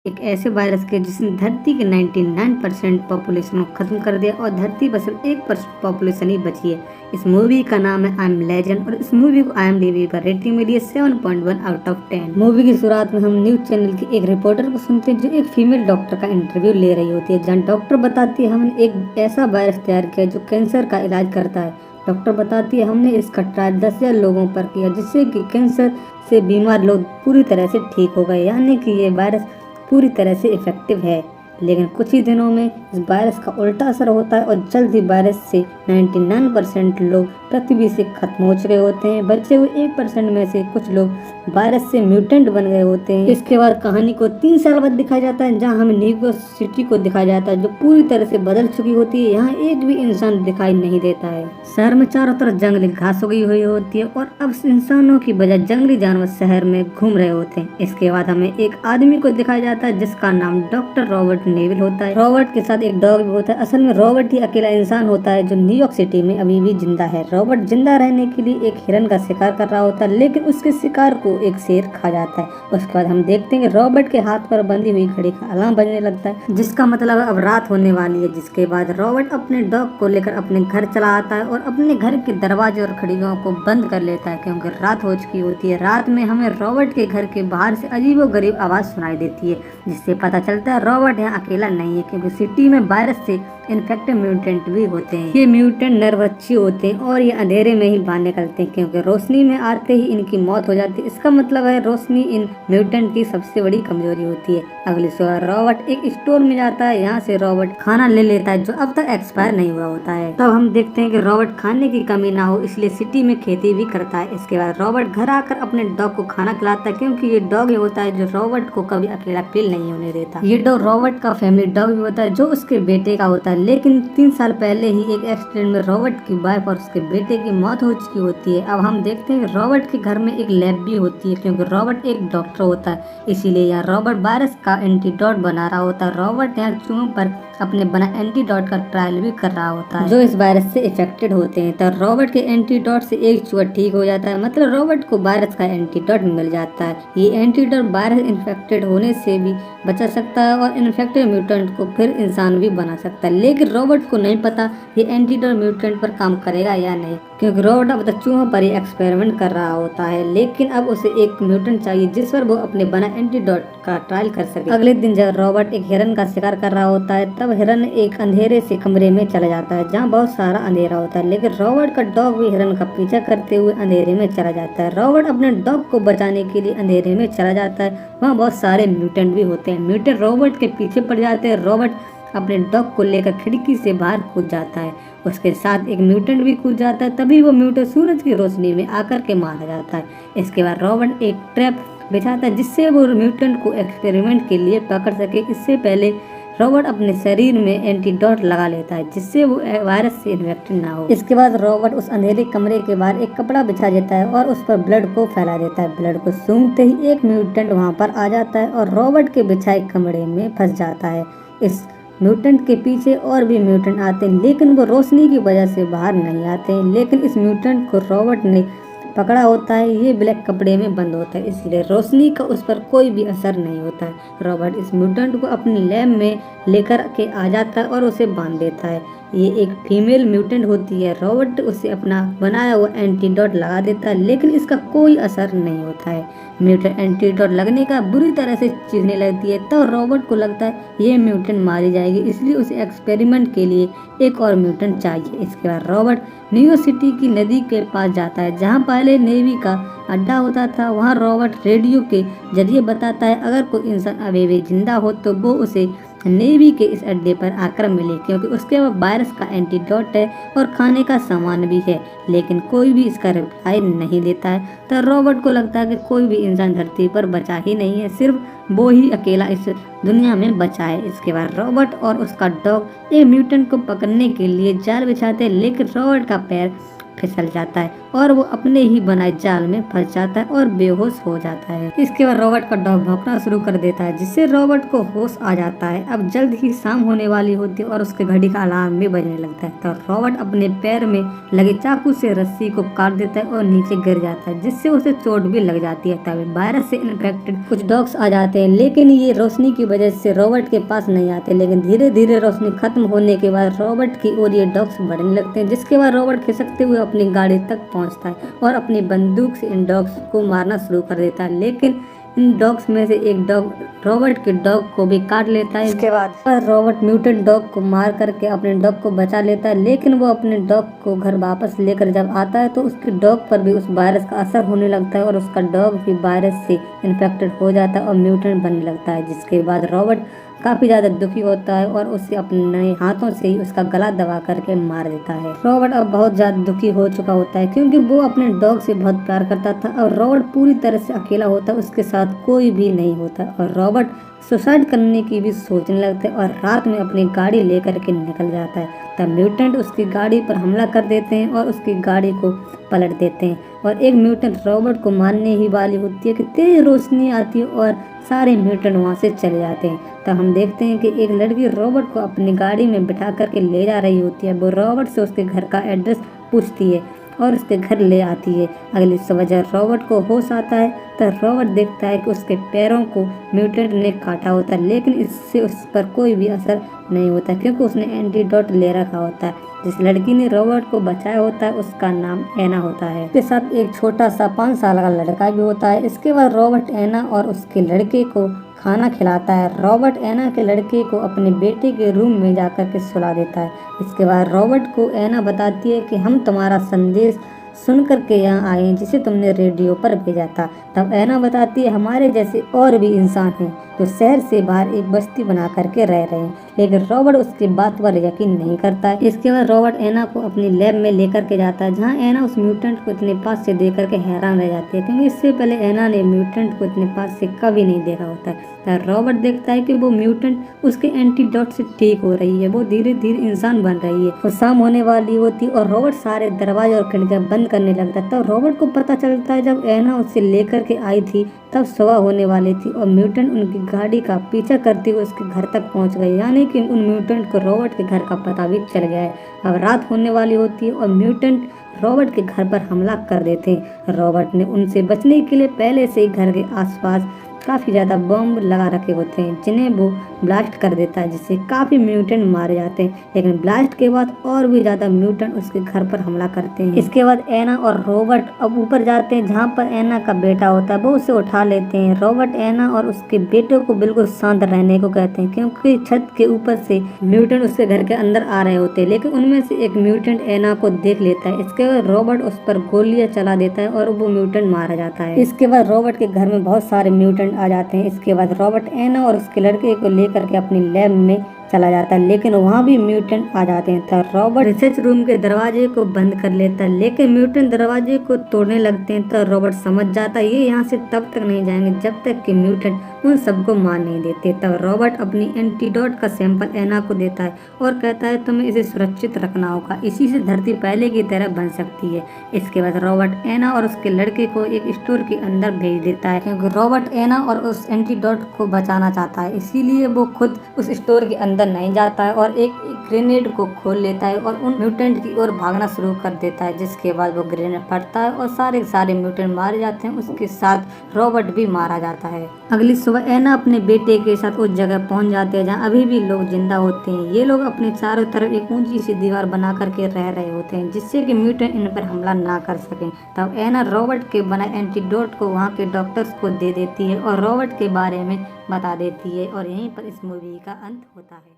एक ऐसे वायरस के जिसने धरती के 99% पॉपुलेशन को खत्म कर दिया और धरती पर सिर्फ 1% पॉपुलेशन ही बची है। इस मूवी का नाम है आई एम लेजेंड और इस मूवी को IMDb पर रेटिंग मिली है 7.1 आउट ऑफ 10। मूवी की शुरुआत में हम न्यूज चैनल के एक रिपोर्टर को सुनते हैं जो एक फीमेल डॉक्टर का इंटरव्यू ले रही होती है, जहाँ डॉक्टर बताती है हमने एक ऐसा वायरस तैयार किया जो कैंसर का इलाज करता है। डॉक्टर बताती है हमने इसका ट्रायल 10,000 लोगों पर किया जिससे कि कैंसर से बीमार लोग पूरी तरह से ठीक हो गए, यानी कि ये वायरस पूरी तरह से इफेक्टिव है। लेकिन कुछ ही दिनों में इस वायरस का उल्टा असर होता है और जल्द ही वायरस से 99% लोग पृथ्वी से खत्म हो चुके होते हैं। बचे हुए 1% में से कुछ लोग वायरस से म्यूटेंट बन गए होते हैं। इसके बाद कहानी को 3 साल बाद दिखाया जाता है, जहां हमें न्यूयॉर्क सिटी को दिखाया जाता है जो पूरी तरह से बदल चुकी होती है। यहाँ एक भी इंसान दिखाई नहीं देता है। शहर में चारों तरफ जंगली घास उगी हुई होती है और अब इंसानों की बजाय जंगली जानवर शहर में घूम रहे होते हैं। इसके बाद हमें एक आदमी को दिखाया जाता है जिसका नाम डॉक्टर रॉबर्ट नेविल होता है। रॉबर्ट के साथ एक डॉग भी होता है। असल में रॉबर्ट ही अकेला इंसान होता है जो न्यूयॉर्क सिटी में अभी भी जिंदा है। रॉबर्ट जिंदा रहने के लिए एक हिरन का शिकार कर रहा होता है, लेकिन उसके शिकार को एक शेर खा जाता है। उसके बाद हम देखते हैं कि रॉबर्ट के हाथ पर बंधी हुई घड़ी का अलार्म बजने लगता है, जिसका मतलब अब रात होने वाली है। जिसके बाद रॉबर्ट अपने डॉग को लेकर अपने घर चला आता है और अपने घर के दरवाजे और खिड़कियों को बंद कर लेता है क्योंकि रात हो चुकी होती है। रात में हमें रॉबर्ट के घर के बाहर से अजीबोगरीब आवाज सुनाई देती है, जिससे पता चलता है रॉबर्ट यहाँ अकेला नहीं है क्योंकि सिटी में वायरस से इन्फेक्टेड म्यूटेंट भी होते हैं। ये म्यूटेंट नरभक्षी होते हैं और ये अंधेरे में ही बाहर निकलते हैं क्योंकि रोशनी में आते ही इनकी मौत हो जाती है। इसका मतलब है रोशनी इन म्यूटेंट की सबसे बड़ी कमजोरी होती है। अगली सुबह रॉबर्ट एक स्टोर में जाता है। यहाँ से रॉबर्ट खाना ले लेता है जो अब तक एक्सपायर नहीं हुआ होता है। तब हम देखते हैं कि रॉबर्ट खाने की कमी ना हो इसलिए सिटी में खेती भी करता है। इसके बाद रॉबर्ट घर आकर अपने डॉग को खाना खिलाता है क्योंकि ये डॉग होता है जो रॉबर्ट को कभी अकेला फील नहीं होने देता। ये डॉग रॉबर्ट का फैमिली डॉग भी होता है जो उसके बेटे का होता है, लेकिन 3 साल पहले ही एक एक्सीडेंट में रॉबर्ट की वाइफ और उसके बेटे की मौत हो चुकी होती है। अब हम देखते हैं कि रॉबर्ट के घर में एक लैब भी होती है क्योंकि रॉबर्ट एक डॉक्टर होता है, इसीलिए यहाँ रॉबर्ट वायरस का एंटीडोट बना रहा होता है। रॉबर्ट यहाँ चूहों पर अपने बना एंटीडोट का ट्रायल भी कर रहा होता है जो इस वायरस से इफेक्टेड होते हैं। तो रॉबर्ट के एंटीडोट से एक चूहा ठीक हो जाता है, मतलब रॉबर्ट को वायरस का एंटीडोट मिल जाता है। ये एंटीडोट वायरस इन्फेक्टेड होने से भी बचा सकता है और इन्फेक्टेड म्यूटेंट को फिर इंसान भी बना सकता है, लेकिन रॉबर्ट को नहीं पता ये एंटीडोट म्यूटेंट पर काम करेगा या नहीं क्योंकि रॉबर्ट अब तक चूहों पर ही एक्सपेरिमेंट कर रहा होता है। लेकिन अब उसे एक म्यूटेंट चाहिए जिस पर वो अपने बना एंटीडोट का ट्रायल कर सके। अगले दिन जब रॉबर्ट एक हिरन का शिकार कर रहा होता है तब हिरन एक अंधेरे से कमरे में चला जाता है जहाँ बहुत सारा अंधेरा होता है, लेकिन रॉबर्ट का डॉग भी हिरन का पीछा करते हुए अंधेरे में चला जाता है। रॉबर्ट अपने डॉग को बचाने के लिए अंधेरे में चला जाता है, वहाँ बहुत सारे म्यूटेंट भी होते हैं। म्यूटेंट रॉबर्ट के पीछे पड़ जाते हैं। रॉबर्ट अपने डॉग को लेकर खिड़की से बाहर कूद जाता है, उसके साथ एक म्यूटेंट भी कूद जाता है। तभी वो म्यूटेंट सूरज की रोशनी में आकर के मारा जाता है। इसके बाद रॉबर्ट एक ट्रैप बिछाता है जिससे वो म्यूटेंट को एक्सपेरिमेंट के लिए पकड़ सके। इससे पहले रॉबर्ट अपने शरीर में एंटीडोट लगा लेता है जिससे वो वायरस से इन्फेक्टेड ना हो। इसके बाद रॉबर्ट उस अंधेरे कमरे के बाहर एक कपड़ा बिछा देता है और उस पर ब्लड को फैला देता है। ब्लड को सूंघते ही एक म्यूटेंट वहाँ पर आ जाता है और रॉबर्ट के बिछाए कमरे में फंस जाता है। इस म्यूटेंट के पीछे और भी म्यूटेंट आते हैं, लेकिन वो रोशनी की वजह से बाहर नहीं आते हैं। लेकिन इस म्यूटेंट को रॉबर्ट ने पकड़ा होता है, ये ब्लैक कपड़े में बंद होता है, इसलिए रोशनी का उस पर कोई भी असर नहीं होता है। रॉबर्ट इस म्यूटेंट को अपने लैब में लेकर के आ जाता है और उसे बांध देता है। ये एक फीमेल म्यूटेंट होती है। रॉबर्ट उसे अपना बनाया हुआ एंटीडोट लगा देता है, लेकिन इसका कोई असर नहीं होता है। म्यूटेंट एंटीडोट लगने का बुरी तरह से चीखने लगती है, तो रॉबर्ट को लगता है ये म्यूटेंट मारी जाएगी, इसलिए उसे एक्सपेरिमेंट के लिए एक और म्यूटेंट चाहिए। इसके बाद रॉबर्ट न्यूयॉर्क सिटी की नदी के पास जाता है जहाँ पहले नेवी का अड्डा होता था। वहाँ रॉबर्ट रेडियो के जरिए बताता है अगर कोई इंसान अभी भी जिंदा हो तो वो उसे नेवी के इस अड्डे पर आकर मिले क्योंकि उसके पास वायरस का एंटीडोट है और खाने का सामान भी है, लेकिन कोई भी इसका रिप्लाई नहीं देता है। तो रॉबर्ट को लगता है कि कोई भी इंसान धरती पर बचा ही नहीं है, सिर्फ वो ही अकेला इस दुनिया में बचा है। इसके बाद रॉबर्ट और उसका डॉग एक म्यूटेंट को पकड़ने के लिए जाल बिछाते हैं, लेकिन रॉबर्ट का पैर फिसल जाता है और वो अपने ही बनाए जाल में फंस जाता है और बेहोश हो जाता है। इसके बाद रॉबर्ट का डॉग भौंकना शुरू कर देता है, जिससे रॉबर्ट को होश आ जाता है। अब जल्द ही शाम होने वाली होती है और उसके घड़ी का अलार्म भी बजने लगता है। तो रॉबर्ट अपने पैर में लगे चाकू से रस्सी को काट देता है और नीचे गिर जाता है, जिससे उसे चोट भी लग जाती है। तभी वायरस से इन्फेक्टेड कुछ डॉग्स आ जाते हैं, लेकिन ये रोशनी की वजह से रॉबर्ट के पास नहीं आते। लेकिन धीरे धीरे रोशनी खत्म होने के बाद रॉबर्ट की ओर ये डॉग्स बढ़ने लगते हैं, जिसके बाद रॉबर्ट खिसकते हुए अपनी गाड़ी तक पहुंचता है और अपनी बंदूक से इन डॉग्स को मारना शुरू कर देता है। लेकिन इन डॉग्स में से एक डॉग रॉबर्ट के डॉग को भी काट लेता है। इसके बाद रॉबर्ट म्यूटेंट डॉग को मार करके अपने डॉग को बचा लेता है, लेकिन वो अपने डॉग को घर वापस लेकर जब आता है तो उसके डॉग पर भी उस वायरस का असर होने लगता है और उसका डॉग भी वायरस से इन्फेक्टेड हो जाता है और म्यूटेंट बनने लगता है। जिसके बाद रॉबर्ट काफी ज्यादा दुखी होता है और उसे अपने हाथों से ही उसका गला दबा करके मार देता है। रॉबर्ट अब बहुत ज्यादा दुखी हो चुका होता है, क्योंकि वो अपने डॉग से बहुत प्यार करता था और रॉबर्ट पूरी तरह से अकेला होता है, उसके साथ कोई भी नहीं होता और रॉबर्ट सुसाइड करने की भी सोचने लगता है और रात में अपनी गाड़ी लेकर के निकल जाता है। तब म्यूटेंट उसकी गाड़ी पर हमला कर देते हैं और उसकी गाड़ी को पलट देते हैं और एक म्यूटेंट रॉबर्ट को मारने ही वाली होती है कि तेज रोशनी आती है और सारे म्यूटेंट वहाँ से चले जाते हैं। तब हम देखते हैं कि एक लड़की रॉबर्ट को अपनी गाड़ी में बिठा करके ले जा रही होती है। वो रॉबर्ट से उसके घर का एड्रेस पूछती है और उसके घर ले आती है। अगली सुबह जब रॉबर्ट को होश आता है तो रॉबर्ट देखता है कि उसके पैरों को म्यूटेंट ने काटा होता है, लेकिन इससे उस पर कोई भी असर नहीं होता क्योंकि उसने एंटीडोट ले रखा होता है। जिस लड़की ने रॉबर्ट को बचाया होता है उसका नाम एना होता है। इसके साथ एक छोटा सा 5 साल का लड़का भी होता है। इसके बाद रॉबर्ट एना और उसके लड़के को खाना खिलाता है। रॉबर्ट एना के लड़के को अपने बेटे के रूम में जाकर के सुला देता है। इसके बाद रॉबर्ट को एना बताती है कि हम तुम्हारा संदेश सुन करके यहाँ आए हैं जिसे तुमने रेडियो पर भेजा था। तब एना बताती है हमारे जैसे और भी इंसान हैं जो शहर से बाहर एक बस्ती बना करके रह रहे हैं, लेकिन रॉबर्ट उसकी बात पर यकीन नहीं करता है। इसके बाद रॉबर्ट एना को अपनी लैब में लेकर के जाता है, जहाँ एना उस म्यूटेंट को इतने पास से देख करके हैरान रह जाती है, क्योंकि इससे पहले एना ने म्यूटेंट को इतने पास से कभी नहीं देखा होता है। तब रॉबर्ट देखता है कि वो म्यूटेंट उसके एंटीडोट से ठीक हो रही है, वो धीरे धीरे इंसान बन रही है। वो शाम होने वाली होती और रॉबर्ट सारे दरवाजे और खिड़कियां बंद करने लगता है। तब रॉबर्ट को पता चलता है जब एना उसे लेकर के आई थी तब सुबह होने वाली थी और म्यूटेंट उनकी गाड़ी का पीछा करते हुए उसके घर तक पहुंच गए, यानी कि उन म्यूटेंट को रॉबर्ट के घर का पता भी चल गया है। अब रात होने वाली होती है और म्यूटेंट रॉबर्ट के घर पर हमला कर देते हैं। रॉबर्ट ने उनसे बचने के लिए पहले से ही घर के आसपास काफ़ी ज़्यादा बम लगा रखे होते हैं, जिन्हें वो ब्लास्ट कर देता है, जिससे काफ़ी म्यूटेंट मारे जाते हैं। लेकिन ब्लास्ट के बाद और भी ज़्यादा म्यूटेंट उसके घर पर हमला करते हैं। इसके बाद एना और रॉबर्ट अब ऊपर जाते हैं, जहाँ पर एना का बेटा होता है, वो उसे उठा लेते हैं। रॉबर्ट एना और उसके बेटे को बिल्कुल शांत रहने को कहते हैं, क्योंकि छत के ऊपर से म्यूटेंट उसके घर के अंदर आ रहे होते हैं। लेकिन उनमें से एक म्यूटेंट एना को देख लेता है। इसके बाद रॉबर्ट उस पर गोलियां चला देता है और वो म्यूटेंट मारा जाता है। इसके बाद रॉबर्ट के घर में बहुत सारे म्यूटेंट आ जाते हैं। इसके बाद रॉबर्ट एना और उसके लड़के को लेकर के अपनी लैब में चला जाता है, लेकिन वहाँ भी म्यूटेंट आ जाते हैं। तब रॉबर्ट रिसर्च रूम के दरवाजे को बंद कर लेता है, लेकिन म्यूटेंट दरवाजे को तोड़ने लगते हैं। तो रॉबर्ट समझ जाता है ये यहाँ से तब तक नहीं जाएंगे जब तक कि म्यूटेंट उन सबको मार नहीं देते। तब रॉबर्ट अपनी एंटीडोट का सैंपल एना को देता है और कहता है तुम्हें इसे सुरक्षित रखना होगा, इसी से धरती पहले की तरह बन सकती है। इसके बाद रॉबर्ट एना और उसके लड़के को एक स्टोर के अंदर भेज देता है, क्योंकि रॉबर्ट एना और उस एंटीडोट को बचाना चाहता है, इसीलिए वो खुद उस स्टोर के अंदर नहीं जाता है और एक ग्रेनेड को खोल लेता है और उन म्यूटेंट की ओर भागना शुरू कर देता है। जिसके बाद वो ग्रेनेड फटता है और सारे म्यूटेंट मारे जाते हैं, उसके साथ रॉबर्ट भी मारा जाता है। अगली सुबह एना अपने बेटे के साथ उस जगह पहुंच जाते हैं जहां अभी भी लोग जिंदा होते हैं। ये लोग अपने चारों तरफ एक ऊंची सी दीवार बना करके रह रहे होते हैं, जिससे कि म्यूटेंट इन पर हमला ना कर सके। तब एना रॉबर्ट के बनाए एंटीडोट को वहाँ के डॉक्टर्स को दे देती है और रॉबर्ट के बारे में बता देती है और यहीं पर इस मूवी का अंत होता है।